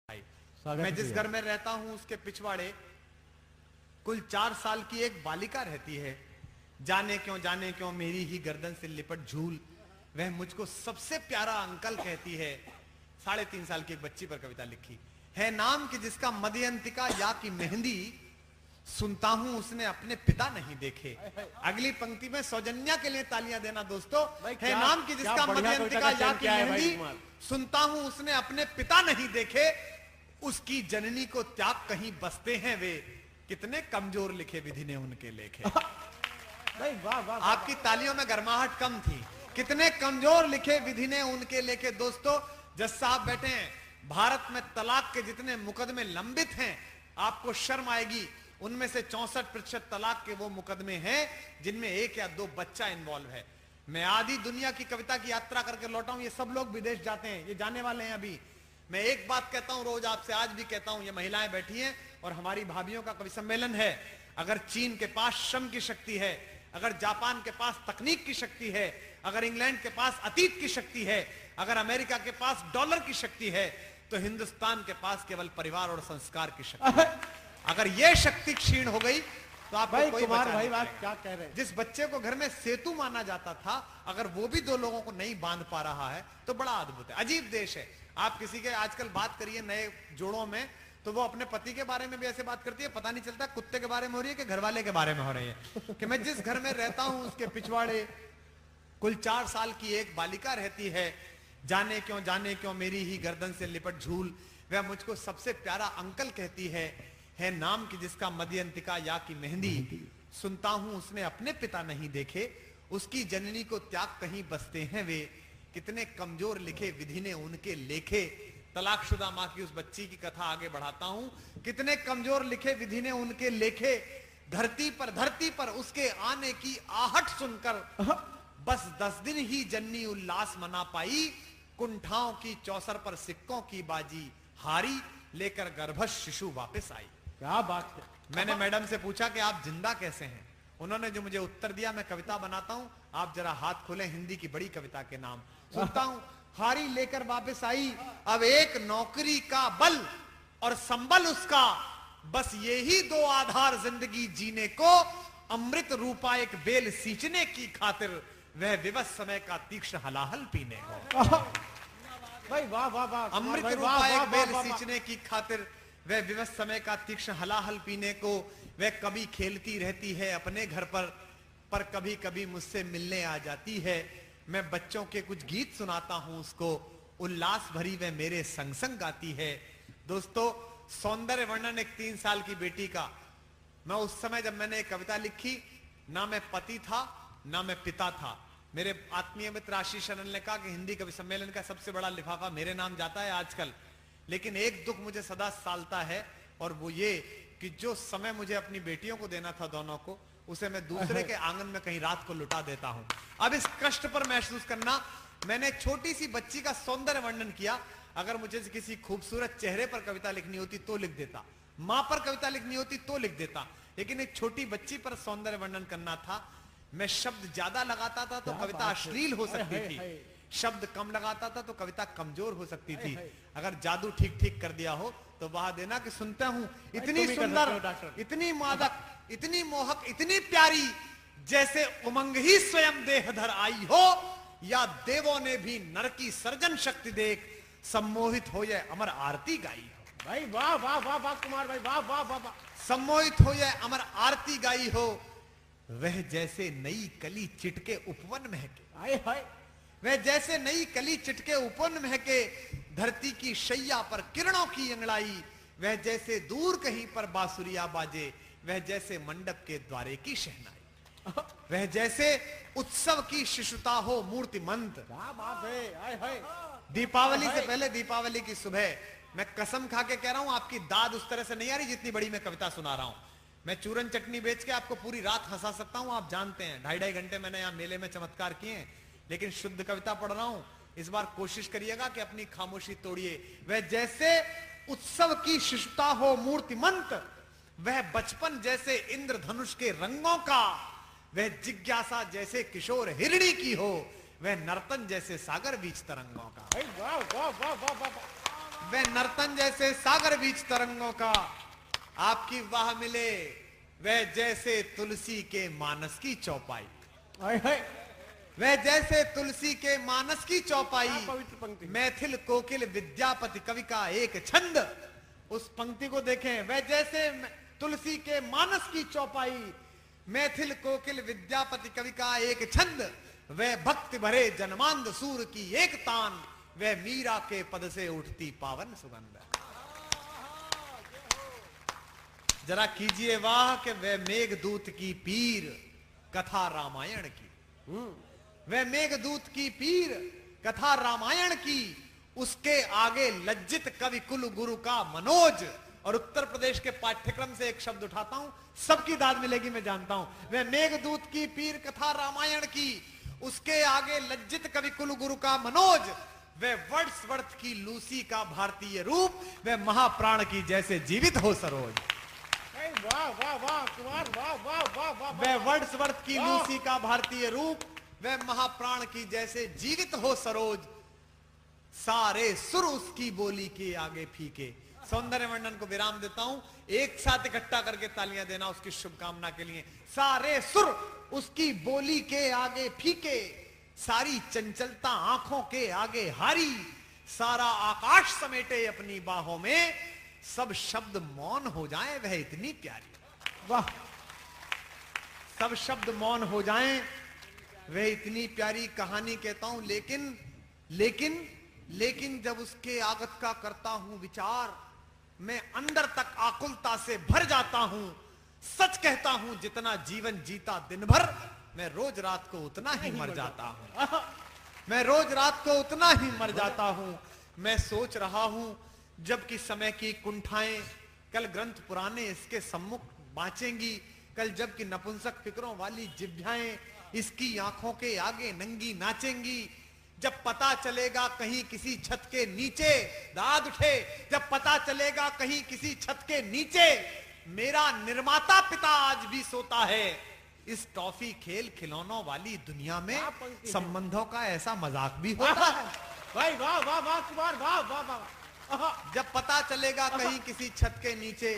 मैं जिस घर में रहता हूं उसके पिछवाड़े कुल 4 साल की एक बालिका रहती है। जाने क्यों मेरी ही गर्दन से लिपट झूल वह मुझको सबसे प्यारा अंकल कहती है। 3.5 साल की एक बच्ची पर कविता लिखी है। नाम कि जिसका मध्यंतिका या की मेहंदी सुनता हूं उसने अपने पिता नहीं देखे। अगली पंक्ति में सौजन्या के लिए तालियां देना दोस्तों। है नाम कि जिसका मध्यंतिका या की मेहंदी सुनता हूं उसने अपने पिता नहीं देखे। उसकी जननी को त्याग कहीं बसते हैं वे। कितने कमजोर लिखे विधि ने उनके लेखे। भाई वाह वाह। आपकी तालियों में गर्माहट कम थी। कितने कमजोर लिखे विधि ने उनके लेखे। दोस्तों जज साहब बैठे हैं। भारत में तलाक के जितने मुकदमे लंबित हैं आपको शर्म आएगी। उनमें से 64% तलाक के वो मुकदमे हैं जिनमें 1 या 2 बच्चा इन्वॉल्व है। मैं आधी दुनिया की कविता की यात्रा करके लौटा हूं। ये सब लोग विदेश जाते हैं, ये जाने वाले हैं अभी। मैं एक बात कहता हूं रोज आपसे, आज भी कहता हूं, ये महिलाएं बैठी हैं और हमारी भाभियों का कवि सम्मेलन है। अगर चीन के पास श्रम की शक्ति है, अगर जापान के पास तकनीक की शक्ति है, अगर इंग्लैंड के पास अतीत की शक्ति है, अगर अमेरिका के पास डॉलर की शक्ति है, तो हिंदुस्तान के पास केवल परिवार और संस्कार की शक्ति है। अगर यह शक्ति क्षीण हो गई तो आप भाई कुमार भाई बात क्या कह रहे हैं। जिस बच्चे को घर में सेतु माना जाता था, अगर वो भी 2 लोगों को नहीं बांध पा रहा है तो बड़ा अद्भुत है। अजीब देश है। आप किसी के आजकल बात करिए नए जोड़ों में तो वो अपने पति के बारे में भी ऐसे बात करती है, पता नहीं चलता कुत्ते के बारे में हो रही है कि घरवाले के बारे में हो रही है। कि मैं जिस घर में रहता हूं उसके पिछवाड़े कुल 4 साल की एक बालिका रहती है। जाने क्यों मेरी ही गर्दन से लिपट झूल वह मुझको सबसे प्यारा अंकल कहती है नाम कि जिसका मध्यंतिका या की मेहंदी सुनता हूं उसने अपने पिता नहीं देखे। उसकी जननी को त्याग कहीं बसते हैं वे। कितने कमजोर लिखे विधि ने उनके लेखे। तलाकशुदा मां की उस बच्ची की कथा आगे बढ़ाता हूं। कितने कमजोर लिखे विधि ने उनके लेखे। धरती पर उसके आने की आहट सुनकर बस 10 दिन ही जननी उल्लास मना पाई। कुंठाओं की चौसर पर सिक्कों की बाजी हारी लेकर गर्भस्थ शिशु वापस आई। क्या बात है। मैंने मैडम से पूछा कि आप जिंदा कैसे हैं। उन्होंने जो मुझे उत्तर दिया, मैं कविता बनाता हूं, आप जरा हाथ खोलें। हिंदी की बड़ी कविता के नाम सुनता हूं। हारी लेकर वापस आई। अब एक नौकरी का बल और संबल उसका, बस यही 2 आधार जिंदगी जीने को। अमृत रूपा एक बेल सींचने की खातिर वह विवश समय का तीक्ष्ण हलाहल पीने को। भाई वाह वाह वाह। अमृत रूपा एक बेल सींचने की खातिर वह विवश समय का तीक्ष्ण हलाहल पीने को। वह कभी खेलती रहती है अपने घर पर कभी कभी मुझसे मिलने आ जाती है। मैं बच्चों के कुछ गीत सुनाता हूं उसको। उल्लास भरी वह मेरे संग संग गाती है। दोस्तों सौंदर्य वर्णन एक 3 साल की बेटी का। मैं उस समय जब मैंने एक कविता लिखी, ना मैं पति था ना मैं पिता था। मेरे आत्मीय मित्र आशीष शरण ने कहा कि हिंदी कवि सम्मेलन का सबसे बड़ा लिफाफा मेरे नाम जाता है आजकल। लेकिन एक दुख मुझे सदा सालता है और वो ये कि जो समय मुझे अपनी बेटियों को देना था दोनों को, उसे मैं दूसरे के आंगन में कहीं रात को लुटा देता हूं। अब इस कष्ट पर महसूस करना। मैंने एक छोटी सी बच्ची का सौंदर्य वर्णन किया। अगर मुझे किसी खूबसूरत चेहरे पर कविता लिखनी होती तो लिख देता, मां पर कविता लिखनी होती तो लिख देता, लेकिन एक छोटी बच्ची पर सौंदर्य वर्णन करना था। मैं शब्द ज्यादा लगाता था तो कविता अश्लील हो सकती थी, शब्द कम लगाता था तो कविता कमजोर हो सकती थी। अगर जादू ठीक ठीक कर दिया हो तो वहां देना कि सुनता हूं इतनी सुंदर, इतनी मादक, इतनी मोहक, इतनी प्यारी, जैसे उमंग ही स्वयं देहधर आई हो, या देवों ने भी नर की सर्जन शक्ति देख सम्मोहित हो यह अमर आरती गाई हो। भाई वाह वाह वाह वाह कुमार भाई वाह वाह वाह वाह। सम्मोहित हो यह अमर आरती गाई हो। वह जैसे नई कली चिटके उपवन महके। हाय हाय। वह जैसे नई कली चिटके उपवन महके। धरती की शैया पर किरणों की अंगड़ाई। वह जैसे दूर कहीं पर बांसुरिया बाजे। वह जैसे मंडप के द्वारे की शहनाई। वह जैसे उत्सव की शिशुता हो मूर्तिमंत। क्या बात है। हाय हाय। दीपावली से पहले दीपावली की सुबह, मैं कसम खा के कह रहा हूं आपकी दाद उस तरह से नहीं आ रही जितनी बड़ी मैं कविता सुना रहा हूं। मैं चूरन चटनी बेच के आपको पूरी रात हंसा सकता हूं, आप जानते हैं। 2.5 घंटे मैंने यहां मेले में चमत्कार किए हैं, लेकिन शुद्ध कविता पढ़ रहा हूं। इस बार कोशिश करिएगा कि अपनी खामोशी तोड़िए। वह जैसे उत्सव की शिशुता हो मूर्तिमंत। वह बचपन जैसे इंद्रधनुष के रंगों का। वह जिज्ञासा जैसे किशोर हिरणी की हो। वह नर्तन जैसे सागर बीच तरंगों का। वाह वाह वाह वाह वाह। वह नर्तन जैसे सागर बीच तरंगों का आपकी वाह मिले, वह जैसे तुलसी के मानस की चौपाई। हाय हाय वह जैसे तुलसी के मानस की चौपाई, क्या पवित्र पंक्ति। मैथिल कोकिल विद्यापति कवि का एक छंद। उस पंक्ति को देखें, वह जैसे तुलसी के मानस की चौपाई, मैथिल कोकिल विद्यापति कवि का एक छंद, वह भक्ति भरे जन्मांध सूर की एक तान, वह मीरा के पद से उठती पावन सुगंध। जरा कीजिए वाह कि वह मेघदूत की पीर कथा रामायण की, वह मेघदूत की पीर कथा रामायण की, उसके आगे लज्जित कवि कुल गुरु का मनोज। और उत्तर प्रदेश के पाठ्यक्रम से एक शब्द उठाता हूं, सबकी दाद मिलेगी मैं जानता हूं। वह मेघदूत की पीर कथा रामायण की, उसके आगे लज्जित कवि कुल गुरु का मनोज, वह वर्ड्सवर्थ की लूसी का भारतीय रूप, वह महाप्राण की जैसे जीवित हो सरोज। वाह वाह वाह कुमार, वाह वाह वाह वाह। वह वर्ड्सवर्थ की लूसी का भारतीय रूप, वह महाप्राण की जैसे जीवित हो सरोज, सारे सुर उसकी बोली के आगे फीके। सौंदर्य वर्णन को विराम देता हूं, एक साथ इकट्ठा करके तालियां देना उसकी शुभकामना के लिए। सारे सुर उसकी बोली के आगे फीके, सारी चंचलता आंखों के आगे हारी, सारा आकाश समेटे अपनी बाहों में, सब शब्द मौन हो जाएं वह इतनी प्यारी। वाह, सब शब्द मौन हो जाएं वह इतनी प्यारी कहानी कहता हूं। लेकिन लेकिन लेकिन जब उसके आगत का करता हूं विचार, मैं अंदर तक आकुलता से भर जाता हूं। सच कहता हूं जितना जीवन जीता दिन भर, मैं रोज रात को उतना ही मर जाता हूं। मैं रोज रात को उतना ही मर जाता हूं। मैं सोच रहा हूं जबकि समय की कुंठाएं कल ग्रंथ पुराने इसके सम्मुख बांचेंगी, कल जबकि नपुंसक फिक्रों वाली जिभ्याएं इसकी आंखों के आगे नंगी नाचेंगी। जब पता चलेगा कहीं किसी छत के नीचे, दाद उठे, जब पता चलेगा कहीं किसी छत के नीचे, मेरा निर्माता पिता आज भी सोता है। इस टॉफी खेल खिलौनों वाली दुनिया में संबंधों का ऐसा मजाक भी होता है। भाई वाह वाह वाह कुमार, वाह वाह वाह। जब पता चलेगा कहीं किसी छत के नीचे,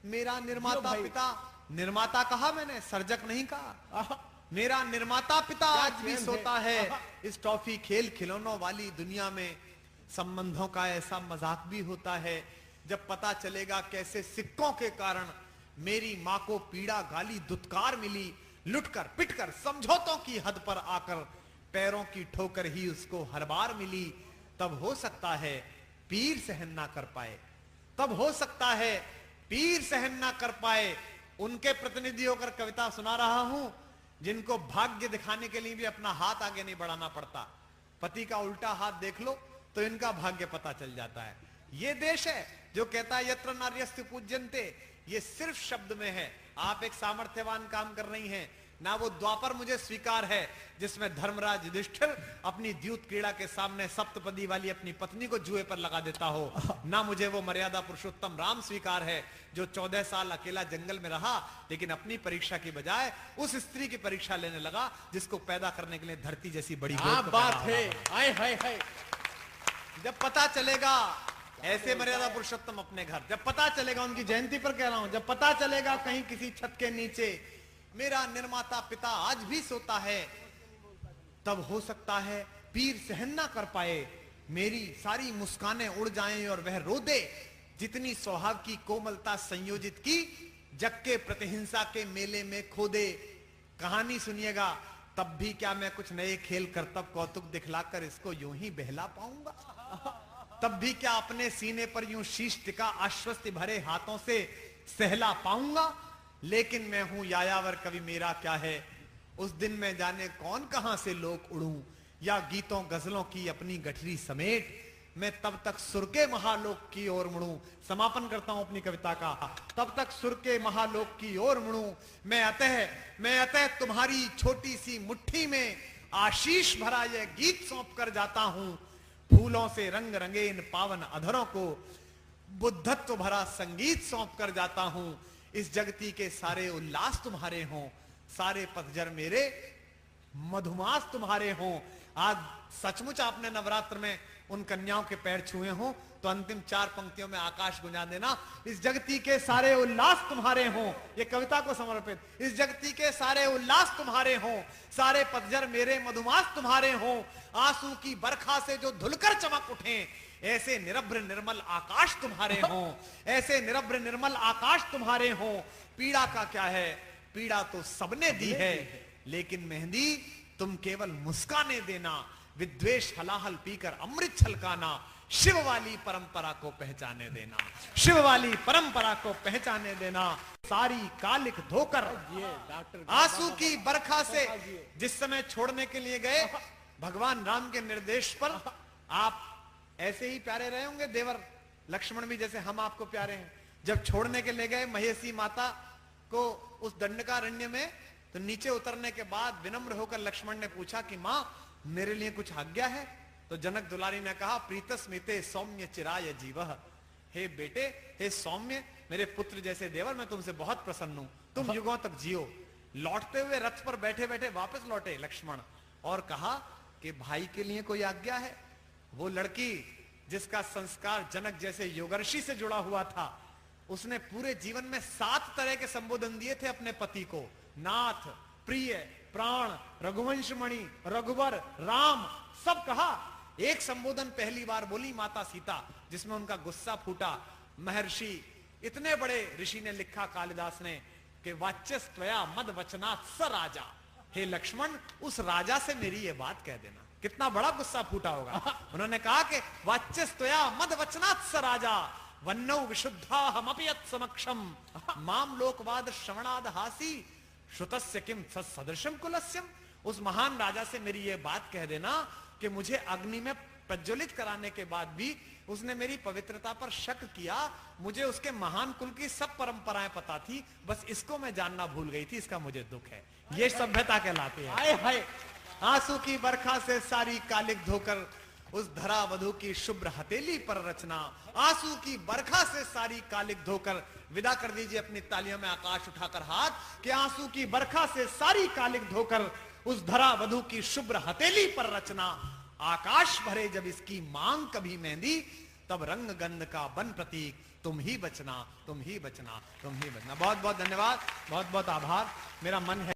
मेरा निर्माता पिता, निर्माता कहा मैंने, सर्जक नहीं कहा, मेरा निर्माता पिता आज भी सोता है। इस टॉफी खेल खिलौनों वाली दुनिया में संबंधों का ऐसा मजाक भी होता है। जब पता चलेगा कैसे सिक्कों के कारण मेरी मां को पीड़ा गाली दुत्कार मिली, लुटकर पिटकर समझौतों की हद पर आकर पैरों की ठोकर ही उसको हर बार मिली, तब हो सकता है पीर सहन ना कर पाए, तब हो सकता है पीर सहन ना कर पाए। उनके प्रतिनिधि होकर कविता सुना रहा हूं जिनको भाग्य दिखाने के लिए भी अपना हाथ आगे नहीं बढ़ाना पड़ता। पति का उल्टा हाथ देख लो तो इनका भाग्य पता चल जाता है। ये देश है जो कहता है यत्र नार्यस्तु पूज्यन्ते, ये सिर्फ शब्द में है। आप एक सामर्थ्यवान काम कर रही हैं ना, वो द्वापर मुझे स्वीकार है जिसमें धर्मराज युधिष्ठिर अपनी द्यूत क्रीड़ा के सामने सप्तपदी वाली अपनी पत्नी को जुए पर लगा देता हो, ना मुझे वो मर्यादा पुरुषोत्तम राम स्वीकार है जो 14 साल अकेला जंगल में रहा लेकिन अपनी परीक्षा की बजाय उस स्त्री की परीक्षा लेने लगा जिसको पैदा करने के लिए धरती जैसी बड़ी बात है। हाय हाय हाय। जब पता चलेगा ऐसे मर्यादा पुरुषोत्तम अपने घर, जब पता चलेगा, उनकी जयंती पर कह रहा हूं, जब पता चलेगा कहीं किसी छत के नीचे मेरा निर्माता पिता आज भी सोता है, तब हो सकता है पीर सहन ना कर पाए, मेरी सारी मुस्कानें उड़ जाएं और वह रो दे। जितनी सौहाग की कोमलता संयोजित की, जग के प्रतिहिंसा के मेले में खो दे। कहानी सुनिएगा, तब भी क्या मैं कुछ नए खेल करतब कौतुक दिखलाकर इसको यूं ही बहला पाऊंगा? तब भी क्या अपने सीने पर यूं शीश टिका आश्वस्ति भरे हाथों से सहला पाऊंगा? लेकिन मैं हूं यायावर कवि, मेरा क्या है? उस दिन मैं जाने कौन कहां से लोक उड़ूं, या गीतों गजलों की अपनी गठरी समेट मैं तब तक सुर के महालोक की ओर मुड़ूं। समापन करता हूं अपनी कविता का। तब तक सुर के महालोक की ओर मुड़ूं, मैं अतः तुम्हारी छोटी सी मुट्ठी में आशीष भरा यह गीत सौंप कर जाता हूं। फूलों से रंग रंगे इन पावन अधरों को बुद्धत्व भरा संगीत सौंप कर जाता हूं। इस जगती के सारे उल्लास तुम्हारे हों, सारे पतझर मेरे मधुमास तुम्हारे हों। आज सचमुच आपने नवरात्र में उन कन्याओं के पैर छुए हों तो तो अंतिम 4 पंक्तियों में आकाश गुंजा देना। इस जगती के सारे उल्लास तुम्हारे हों, ये कविता को समर्पित। इस जगती के सारे उल्लास तुम्हारे हों, सारे पतझर मेरे मधुमास तुम्हारे हों, आंसू की बरखा से जो धुलकर चमक उठें, ऐसे निरभ्र निर्मल आकाश तुम्हारे हों, ऐसे निरभ्र निर्मल आकाश तुम्हारे हों। पीड़ा का क्या है, पीड़ा तो सबने दी है, लेकिन मेहंदी तुम केवल मुस्काने देना, विद्वेष हलाहल पीकर अमृत छलकाना, शिव वाली परंपरा को पहचाने देना, शिव वाली परंपरा को पहचाने देना। सारी कालिक धोकर आंसू की बरखा से जिस समय छोड़ने के लिए गए, भगवान राम के निर्देश पर आप ऐसे ही प्यारे रहे होंगे, देवर लक्ष्मण भी जैसे हम आपको प्यारे हैं। जब छोड़ने के लिए गए महेशी माता को उस दंडकारण्य में, तो नीचे उतरने के बाद विनम्र होकर लक्ष्मण ने पूछा कि मां मेरे लिए कुछ आज्ञा है? तो जनक दुलारी ने कहा, प्रीतस्मिते सौम्य चिराय जीवः, हे बेटे, हे सौम्य, मेरे पुत्र जैसे देवर, मैं तुमसे बहुत प्रसन्न हूं, तुम युगों तक जियो। लौटते हुए रथ पर बैठे बैठे वापस लौटे लक्ष्मण और कहा कि भाई के लिए कोई आज्ञा है? वो लड़की जिसका संस्कार जनक जैसे योगर्षि से जुड़ा हुआ था, उसने पूरे जीवन में 7 तरह के संबोधन दिए थे अपने पति को, नाथ, प्रिय, प्राण, रघुवंश मणि, रघुवर, राम, सब कहा। एक संबोधन पहली बार बोली माता सीता, जिसमें उनका गुस्सा फूटा। महर्षि, इतने बड़े ऋषि ने लिखा, कालिदास ने, कि वाच्यस्त्वया मद वचनात् स राजा, हे लक्ष्मण उस राजा से मेरी ये बात कह देना। कितना बड़ा गुस्सा फूटा होगा। उन्होंने कहा कि वाच्यस्त्वया मद वचनात् स राजा, वन्नौ विशुद्धा हमपि यत् समक्षम, माम लोकवाद श्रवणाद हासी, श्रुतस्य किम सदृशम कुलस्यम। उस महान राजा से मेरी ये बात कह देना कि मुझे अग्नि में प्रज्वलित कराने के बाद भी उसने मेरी पवित्रता पर शक किया। मुझे उसके महान कुल की सब परंपराएं पता थी, बस इसको मैं जानना भूल गई थी, इसका मुझे दुख है। ये सभ्यता कहलाती है। हाय हाय, आंसू की बरखा से सारी कालिक धोकर उस धरा वधु की शुभ्र हथेली पर रचना, आंसू की बरखा से सारी कालिक धोकर। विदा कर दीजिए अपनी तालियों में आकाश उठाकर हाथ, कि आंसू की बरखा से सारी कालिक धोकर उस धरा वधु की शुभ्र हथेली पर रचना। आकाश भरे जब इसकी मांग कभी मेहंदी, तब रंग गंध का बन प्रतीक तुम ही बचना, तुम ही बचना, तुम ही बचना। बहुत बहुत धन्यवाद, बहुत बहुत आभार। मेरा मन है